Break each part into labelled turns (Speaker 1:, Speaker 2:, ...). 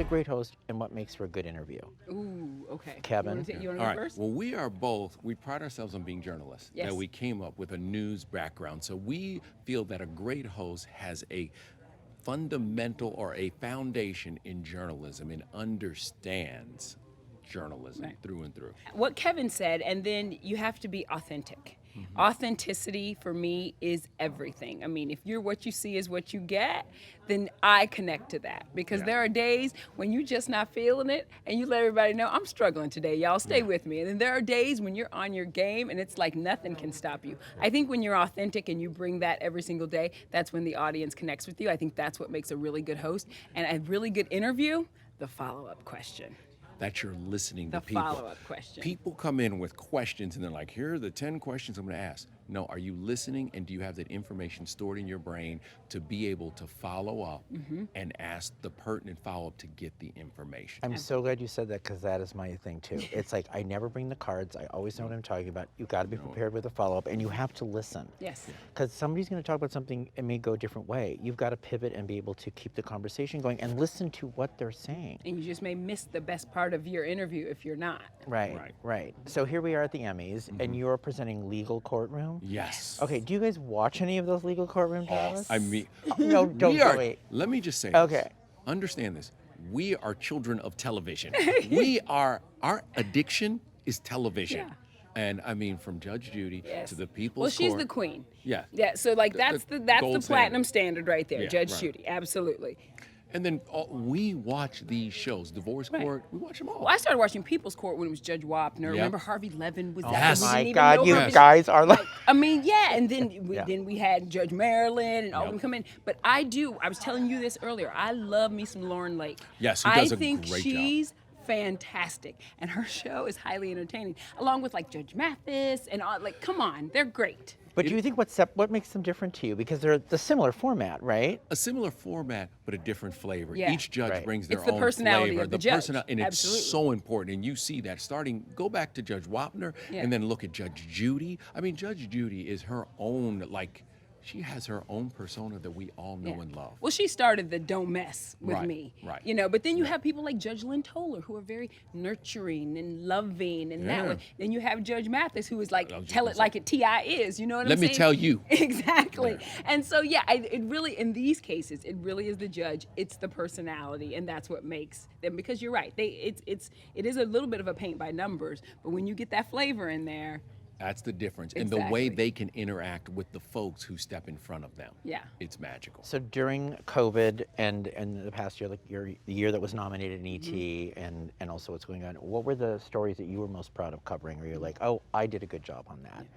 Speaker 1: great host and what makes for a good interview?
Speaker 2: Ooh, okay.
Speaker 1: Kevin?
Speaker 2: You want to
Speaker 3: All
Speaker 2: go
Speaker 3: right.
Speaker 2: first?
Speaker 3: Well, we pride ourselves on being journalists.
Speaker 2: Yes.
Speaker 3: That we came up with a news background. So we feel that a great host has a fundamental or a foundation in journalism and understands journalism
Speaker 2: Right.
Speaker 3: through and through.
Speaker 2: What Kevin said, and then you have to be authentic. Authenticity for me is everything. I mean, if you're what you see is what you get, then I connect to that because
Speaker 3: Yeah.
Speaker 2: there are days when you're just not feeling it and you let everybody know I'm struggling today. Y'all stay with me. And then there are days when you're on your game and it's like nothing can stop you. I think when you're authentic and you bring that every single day, that's when the audience connects with you. I think that's what makes a really good host and a really good interview, the follow-up question.
Speaker 3: That you're listening
Speaker 2: The
Speaker 3: to people.
Speaker 2: follow-up question.
Speaker 3: People come in with questions and they're like, here are the 10 questions I'm going to ask. No, are you listening and do you have that information stored in your brain to be able to follow up and ask the pertinent follow-up to get the information?
Speaker 1: I'm so glad you said that because that is my thing too. It's like I never bring the cards. I always know what I'm talking about. You got to be prepared with a follow-up and you have to listen.
Speaker 2: Yes.
Speaker 1: Because somebody's going to talk about something and may go a different way. You've got to pivot and be able to keep the conversation going and listen to what they're saying.
Speaker 2: And you just may miss the best part of your interview if you're not.
Speaker 1: Right. So here we are at the Emmys, and you're presenting Legal Courtroom.
Speaker 3: Yes.
Speaker 1: Okay, do you guys watch any of those Legal Courtroom dramas?
Speaker 3: I mean,
Speaker 1: No, don't
Speaker 3: we are,
Speaker 1: wait.
Speaker 3: let me just say
Speaker 1: Okay.
Speaker 3: this. Understand this. We are children of television. Our addiction is television.
Speaker 2: Yeah.
Speaker 3: And I mean, from Judge Judy
Speaker 2: Yes.
Speaker 3: to the People's
Speaker 2: Well, she's
Speaker 3: Court.
Speaker 2: the queen.
Speaker 3: Yeah.
Speaker 2: Yeah. So like that's the
Speaker 3: gold
Speaker 2: platinum standard right there,
Speaker 3: Yeah,
Speaker 2: Judge
Speaker 3: right.
Speaker 2: Judy. Absolutely.
Speaker 3: And then we watch these shows, Divorce
Speaker 2: Right.
Speaker 3: Court, we watch them all.
Speaker 2: Well, I started watching People's Court when it was Judge Wapner.
Speaker 3: Yep.
Speaker 2: Remember Harvey Levin was that?
Speaker 3: Yes.
Speaker 2: We
Speaker 1: My
Speaker 2: didn't even
Speaker 1: God,
Speaker 2: know
Speaker 1: you
Speaker 2: Harvey-
Speaker 1: guys are like.
Speaker 2: I mean, yeah, and then
Speaker 1: Yeah.
Speaker 2: we had Judge Maryland and all of
Speaker 3: Yep.
Speaker 2: them come in. But I was telling you this earlier. I love me some Lauren Lake.
Speaker 3: Yes, who does
Speaker 2: I
Speaker 3: a
Speaker 2: think
Speaker 3: great job.
Speaker 2: she's fantastic, and her show is highly entertaining, along with like Judge Mathis and all. Like, come on, they're great.
Speaker 1: But do you think what makes them different to you? Because they're the similar format, right?
Speaker 3: A similar format, but a different flavor.
Speaker 2: Yeah.
Speaker 3: Each judge
Speaker 1: Right.
Speaker 3: brings their
Speaker 2: It's the
Speaker 3: own
Speaker 2: personality
Speaker 3: flavor.
Speaker 2: of the judge.
Speaker 3: And
Speaker 2: Absolutely.
Speaker 3: it's so important. And you see that go back to Judge Wapner
Speaker 2: Yeah.
Speaker 3: and then look at Judge Judy. I mean, Judge Judy is her own, she has her own persona that we all know
Speaker 2: Yeah.
Speaker 3: and love.
Speaker 2: Well, she started the "Don't Mess with
Speaker 3: Right,
Speaker 2: Me,"
Speaker 3: right.
Speaker 2: you know. But then you have people like Judge Lynn Toller who are very nurturing and loving, and that
Speaker 3: Yeah.
Speaker 2: way. Then you have Judge Mathis who is like,
Speaker 3: I was just
Speaker 2: "Tell
Speaker 3: gonna
Speaker 2: it
Speaker 3: say.
Speaker 2: like it T.I. is," you know what
Speaker 3: Let
Speaker 2: I'm
Speaker 3: me
Speaker 2: saying?
Speaker 3: tell you.
Speaker 2: Exactly.
Speaker 3: Yeah.
Speaker 2: And so yeah, it really in these cases it really is the judge. It's the personality, and that's what makes them. Because you're right, it is a little bit of a paint by numbers, but when you get that flavor in there.
Speaker 3: That's the difference. And the way
Speaker 2: Exactly.
Speaker 3: they can interact with the folks who step in front of them.
Speaker 2: Yeah.
Speaker 3: It's magical.
Speaker 1: So during COVID and the past year, like the year that was nominated in ET and also what's going on, what were the stories that you were most proud of covering? Where you're like, oh, I did a good job on that.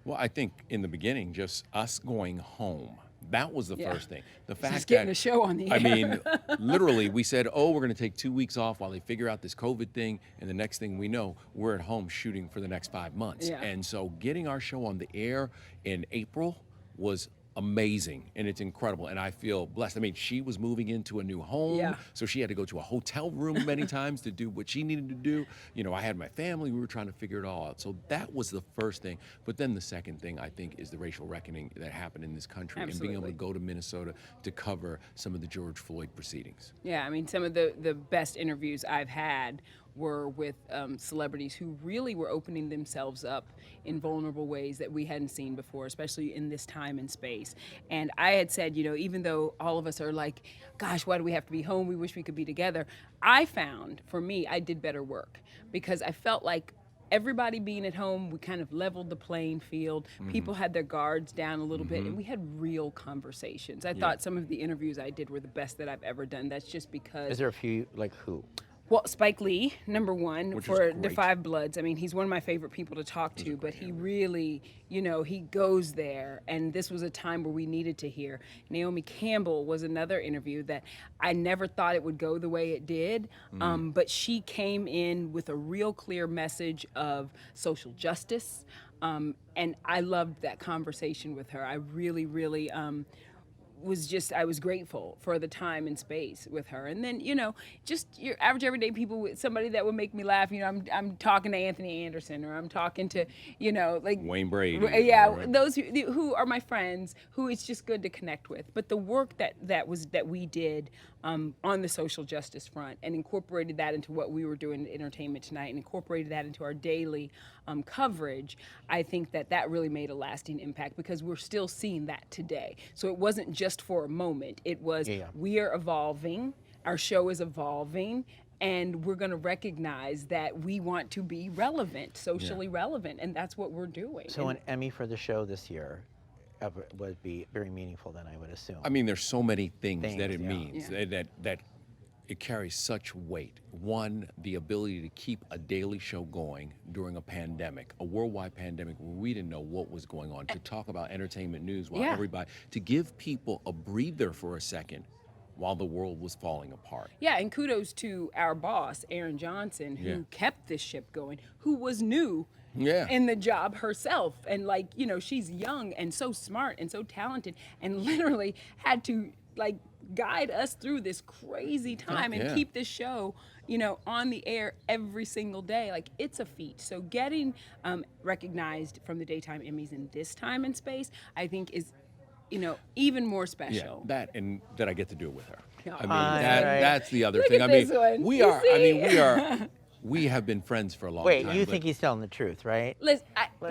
Speaker 3: Well, I think in the beginning, just us going home. That was the
Speaker 2: Yeah.
Speaker 3: first thing. The fact
Speaker 2: Just getting
Speaker 3: that
Speaker 2: a show on the
Speaker 3: I
Speaker 2: air.
Speaker 3: mean, literally, we said, "Oh, we're going to take 2 weeks off while they figure out this COVID thing," and the next thing we know, we're at home shooting for the next 5 months.
Speaker 2: Yeah.
Speaker 3: And so, getting our show on the air in April was amazing, and it's incredible. And I feel blessed. I mean, she was moving into a new home,
Speaker 2: Yeah.
Speaker 3: so she had to go to a hotel room many times to do what she needed to do. You know, I had my family. We were trying to figure it all out. So that was the first thing. But then the second thing, I think, is the racial reckoning that happened in this country and being able to
Speaker 2: Absolutely.
Speaker 3: go to Minnesota to cover some of the George Floyd proceedings.
Speaker 2: Yeah, I mean, some of the best interviews I've had were with celebrities who really were opening themselves up in vulnerable ways that we hadn't seen before, especially in this time and space. And I had said, you know, even though all of us are like, gosh, why do we have to be home? We wish we could be together. I found, for me, I did better work because I felt like everybody being at home, we kind of leveled the playing field. People had their guards down a little bit, and we had real conversations. I thought some of the interviews I did were the best that I've ever done. That's just because.
Speaker 1: Is there a few, like who?
Speaker 2: Well, Spike Lee, number one,
Speaker 3: Which
Speaker 2: for
Speaker 3: is
Speaker 2: The
Speaker 3: great.
Speaker 2: Five Bloods. I mean, he's one of my favorite people to talk to, but he really, you know, he goes there. And this was a time where we needed to hear. Naomi Campbell was another interview that I never thought it would go the way it did. But she came in with a real clear message of social justice. And I loved that conversation with her. I really, really I was grateful for the time and space with her. And then, just your average everyday people with somebody that would make me laugh. I'm talking to Anthony Anderson, or I'm talking to, like
Speaker 3: Wayne Brady.
Speaker 2: Yeah,
Speaker 3: Right.
Speaker 2: those who are my friends, who it's just good to connect with. But the work that we did on the social justice front, and incorporated that into what we were doing in Entertainment Tonight, and incorporated that into our daily coverage, I think that really made a lasting impact, because we're still seeing that today. So it wasn't just for a moment. It was, we are evolving, our show is evolving, and we're going to recognize that we want to be relevant, socially relevant, and that's what we're doing.
Speaker 1: So an Emmy for the show this year would be very meaningful then, I would assume.
Speaker 3: I mean, there's so many things that it
Speaker 1: yeah.
Speaker 3: means that it carries such weight. One, the ability to keep a daily show going during a pandemic, a worldwide pandemic where we didn't know what was going on, to talk about entertainment news while everybody, to give people a breather for a second while the world was falling apart.
Speaker 2: Yeah, and kudos to our boss, Erin Johnson, who kept this ship going, who was new in the job herself. And she's young and so smart and so talented, and literally had to guide us through this crazy time and keep this show, on the air every single day. It's a feat. So getting recognized from the Daytime Emmys in this time and space, I think is, even more special.
Speaker 3: Yeah, that I get to do it with her. I mean,
Speaker 1: right.
Speaker 3: that's the other
Speaker 2: Look
Speaker 3: thing.
Speaker 2: at
Speaker 3: I mean,
Speaker 2: this one.
Speaker 3: we
Speaker 2: You
Speaker 3: are. I
Speaker 2: see?
Speaker 3: mean, we have been friends for a long time.
Speaker 1: Wait, you
Speaker 3: but-
Speaker 1: think he's telling the truth, right?
Speaker 2: Listen,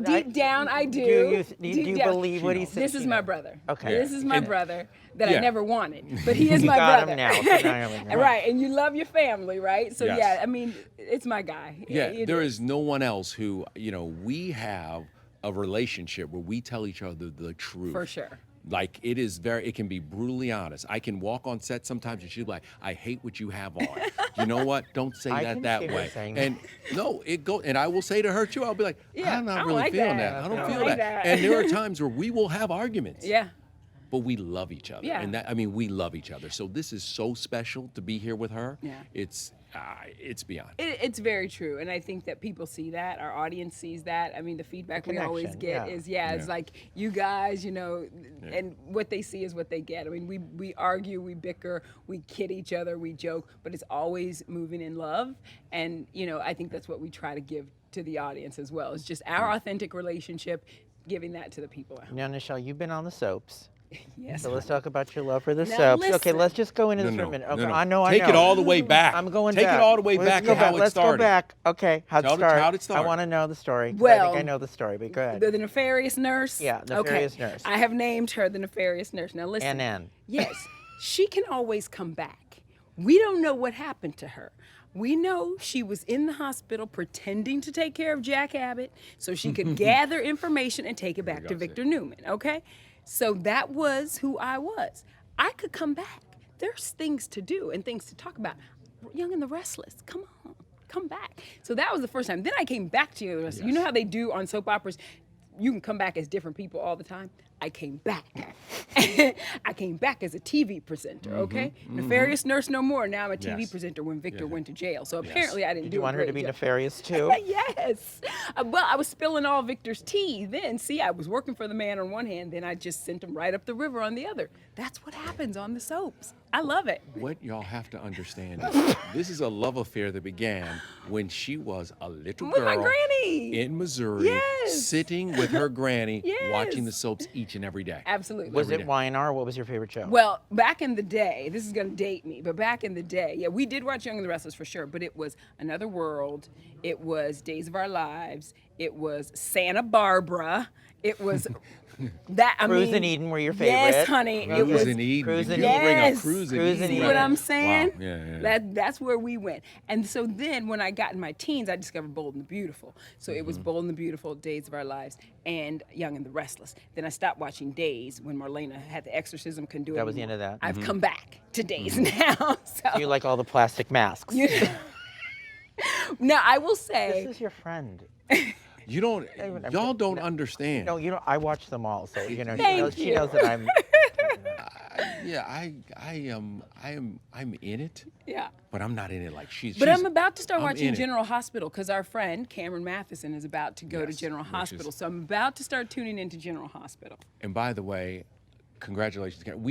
Speaker 2: deep down, I do.
Speaker 1: Do you believe what he said?
Speaker 2: This is my brother.
Speaker 1: Okay.
Speaker 2: This is my brother that I
Speaker 3: Yeah.
Speaker 2: never wanted, but he is my
Speaker 1: got
Speaker 2: brother.
Speaker 1: him now, so now you're like,
Speaker 2: Right, and you love your family, right? So
Speaker 3: Yes.
Speaker 2: yeah, I mean, it's my guy.
Speaker 3: Yeah,
Speaker 2: It
Speaker 3: there is no one else who, we have a relationship where we tell each other the truth.
Speaker 2: For sure.
Speaker 3: Like, it can be brutally honest. I can walk on set sometimes and she's like, I hate what you have on. You know what? Don't say
Speaker 1: I
Speaker 3: that
Speaker 1: can
Speaker 3: that
Speaker 1: see her
Speaker 3: way.
Speaker 1: saying
Speaker 3: And no, and I will say to her too, I'll be like,
Speaker 2: Yeah,
Speaker 3: I'm
Speaker 2: I
Speaker 3: not
Speaker 2: don't
Speaker 3: really
Speaker 2: like
Speaker 3: feeling
Speaker 2: that.
Speaker 3: that. I don't
Speaker 2: I
Speaker 3: feel
Speaker 2: don't like
Speaker 3: that.
Speaker 2: that.
Speaker 3: And there are times where we will have arguments.
Speaker 2: Yeah.
Speaker 3: But we love each other.
Speaker 2: Yeah.
Speaker 3: And we love each other. So this is so special to be here with her.
Speaker 2: Yeah.
Speaker 3: It's beyond.
Speaker 2: It's very true, and I think that people see that, our audience sees that. I mean, the feedback we always
Speaker 1: connection,
Speaker 2: get
Speaker 1: yeah.
Speaker 2: is it's like, you guys, and what they see is what they get. I mean, we argue, we bicker, we kid each other, we joke, but it's always moving in love, and I think that's what we try to give to the audience as well. It's just our authentic relationship, giving that to the people.
Speaker 1: Now, Nischelle, you've been on the soaps.
Speaker 2: Yes.
Speaker 1: So let's talk about your love for the
Speaker 2: Now
Speaker 1: soaps. Okay,
Speaker 2: listen.
Speaker 1: let's just go into this for a minute. Okay, I know.
Speaker 3: Take it all the way back.
Speaker 1: I'm going
Speaker 3: Take
Speaker 1: back.
Speaker 3: it all the way
Speaker 1: Let's
Speaker 3: back
Speaker 1: go
Speaker 3: to how it
Speaker 1: Let's
Speaker 3: started.
Speaker 1: go back. Okay, how'd
Speaker 3: How'd it start?
Speaker 1: I want to know the story. 'Cause I
Speaker 2: Well,
Speaker 1: think I know the story, but go ahead.
Speaker 2: The nefarious nurse?
Speaker 1: Yeah, nefarious nurse.
Speaker 2: I have named her the nefarious nurse. Now listen.
Speaker 1: NN.
Speaker 2: Yes, she can always come back. We don't know what happened to her. We know she was in the hospital pretending to take care of Jack Abbott so she could gather information and take it back to Victor Newman, okay? So that was who I was. I could come back. There's things to do and things to talk about. Young and the Restless, come on, come back. So that was the first time. Then I came back to Young and the Restless. You know how they do on soap operas? You can come back as different people all the time. I came back. I came back as a TV presenter, okay? Nefarious nurse no more. Now I'm a TV presenter when Victor went to jail. So apparently I didn't
Speaker 1: Did
Speaker 2: do
Speaker 1: you
Speaker 2: a
Speaker 1: want her to
Speaker 2: great
Speaker 1: be
Speaker 2: job.
Speaker 1: nefarious too?
Speaker 2: Yes. Well, I was spilling all Victor's tea then. See, I was working for the man on one hand, then I just sent him right up the river on the other. That's what happens on the soaps. I love it.
Speaker 3: What y'all have to understand is this is a love affair that began when she was a little
Speaker 2: With my
Speaker 3: girl
Speaker 2: granny.
Speaker 3: in Missouri,
Speaker 2: Yes.
Speaker 3: sitting with her granny,
Speaker 2: Yes.
Speaker 3: watching the soaps each and every day.
Speaker 2: Absolutely.
Speaker 1: Was
Speaker 3: Every
Speaker 1: it
Speaker 3: day.
Speaker 1: YNR? What was your favorite show?
Speaker 2: Well, back in the day, this is going to date me, but back in the day, yeah, we did watch Young and the Restless for sure, but it was Another World, it was Days of Our Lives, it was Santa Barbara, it was that, I
Speaker 1: Cruise
Speaker 2: mean.
Speaker 1: in Eden were your
Speaker 2: Yes,
Speaker 1: favorite.
Speaker 2: honey. It
Speaker 3: Cruise
Speaker 2: was,
Speaker 3: in Eden.
Speaker 1: Cruise
Speaker 3: You
Speaker 1: in
Speaker 3: bring up
Speaker 2: Yes.
Speaker 3: Cruise in
Speaker 1: Cruise
Speaker 3: Eden.
Speaker 1: in
Speaker 2: See
Speaker 1: Eden.
Speaker 2: what I'm
Speaker 3: Wow.
Speaker 2: saying?
Speaker 3: Yeah.
Speaker 2: That's where we went. And so then when I got in my teens, I discovered Bold and the Beautiful. So it was Bold and the Beautiful, Days of Our Lives, and Young and the Restless. Then I stopped watching Days when Marlena had the exorcism, couldn't do it
Speaker 1: That was the
Speaker 2: anymore.
Speaker 1: end of that.
Speaker 2: I've come back to Days now. So
Speaker 1: You like all the plastic masks.
Speaker 2: now I will say,
Speaker 1: This is your friend.
Speaker 3: You don't, y'all don't understand.
Speaker 1: No, you know, I watch them all, so you know,
Speaker 2: Thank
Speaker 1: she
Speaker 2: you.
Speaker 1: knows that I'm.
Speaker 3: Yeah, I'm in it,
Speaker 2: yeah.
Speaker 3: but I'm not in it like she's.
Speaker 2: But I'm about to start
Speaker 3: I'm
Speaker 2: watching
Speaker 3: in it.
Speaker 2: General Hospital because our friend Cameron Matheson is about to go to
Speaker 3: Yes,
Speaker 2: General
Speaker 3: which
Speaker 2: Hospital.
Speaker 3: is-
Speaker 2: So I'm about to start tuning into General Hospital.
Speaker 3: And by the way, congratulations, Karen.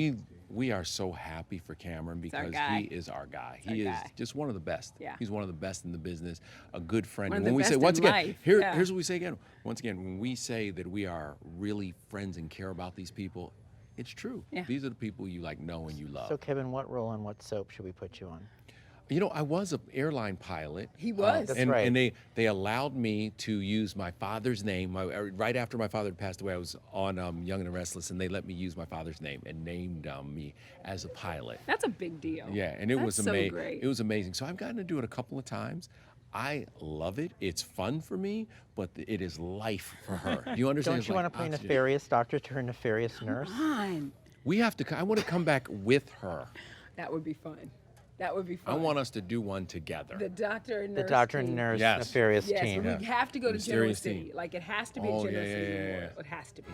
Speaker 3: we are so happy for Cameron
Speaker 2: our
Speaker 3: because
Speaker 2: guy.
Speaker 3: he is our guy.
Speaker 2: our
Speaker 3: He is
Speaker 2: guy.
Speaker 3: just one of the best.
Speaker 2: Yeah.
Speaker 3: He's one of the best in the business, a good friend.
Speaker 2: One of
Speaker 3: And when
Speaker 2: the
Speaker 3: we say,
Speaker 2: best
Speaker 3: once
Speaker 2: in
Speaker 3: again,
Speaker 2: life. Yeah.
Speaker 3: here's what we say again. Once again, when we say that we are really friends and care about these people, it's true.
Speaker 2: Yeah.
Speaker 3: These are the people you like know and you love.
Speaker 1: So Kevin, what role and what soap should we put you on?
Speaker 3: You know, I was an airline pilot.
Speaker 2: He was.
Speaker 1: That's
Speaker 3: and,
Speaker 1: right.
Speaker 3: And they allowed me to use my father's name. Right after my father passed away, I was on Young and Restless, and they let me use my father's name and named me as a pilot.
Speaker 2: That's a big deal.
Speaker 3: Yeah, and it
Speaker 2: That's
Speaker 3: was
Speaker 2: so
Speaker 3: amazing.
Speaker 2: great.
Speaker 3: It was amazing. So I've gotten to do it a couple of times. I love it. It's fun for me, but it is life for her. You understand?
Speaker 1: Don't
Speaker 3: It's
Speaker 1: you
Speaker 3: like
Speaker 1: want to play
Speaker 3: oxygen.
Speaker 1: nefarious doctor to her nefarious nurse?
Speaker 2: Come on.
Speaker 3: We have to. I want to come back with her.
Speaker 2: That would be fun. That would be
Speaker 3: I
Speaker 2: fun.
Speaker 3: want us to do one together.
Speaker 2: the doctor and
Speaker 1: The
Speaker 2: nurse
Speaker 1: doctor and
Speaker 2: team.
Speaker 1: nurse
Speaker 3: Yes.
Speaker 1: nefarious
Speaker 2: Yes,
Speaker 1: team.
Speaker 2: we have to go to General
Speaker 3: Mysterious
Speaker 2: City.
Speaker 3: team.
Speaker 2: Like it has to be
Speaker 3: Oh,
Speaker 2: General
Speaker 3: yeah,
Speaker 2: City
Speaker 3: yeah, yeah,
Speaker 2: Memorial.
Speaker 3: yeah.
Speaker 2: It has to be.